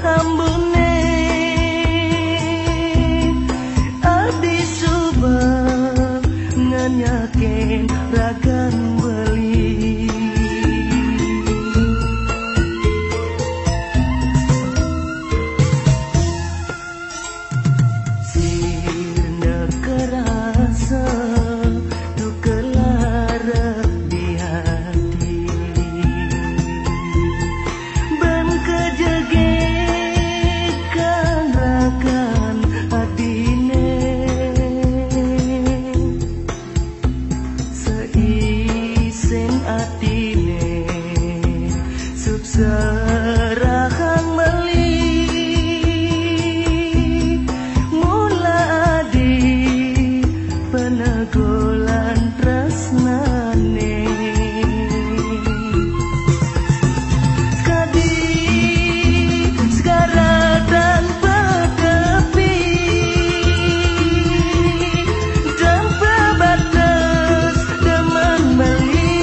ambune adi subang nganyaken ragan beli sirna kerasa dukelara di hati ban kejegekan rakan adine seisen atine subserahang meli mula adi penegulan tresnane skadi segara dan petepi dan pebatas demen beli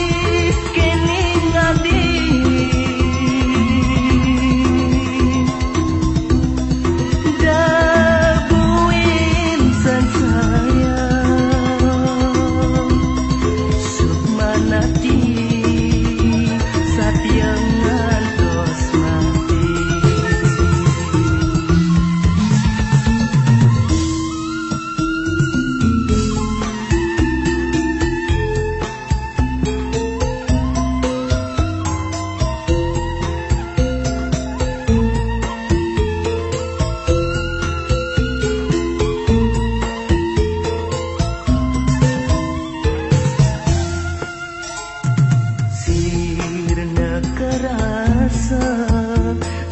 kini ngadi dabuin saya sukmanati satyangan dos mati sirna kerasa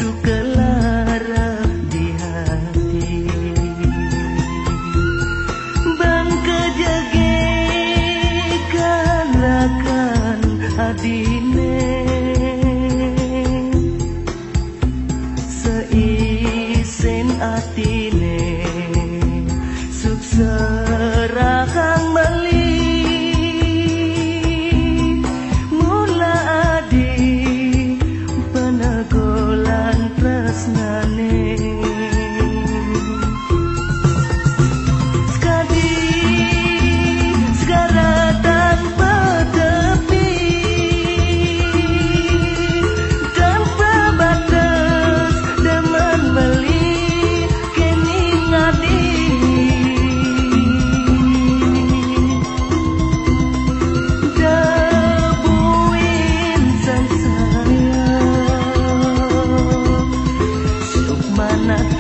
dukelara di hati ban kejegekan rakan adine seisen atine subserahang meli mula adi penegulan tresnane skadi segara dan petepi dan pebatas demen beli kini ngadi dabuin sang saya sukmanati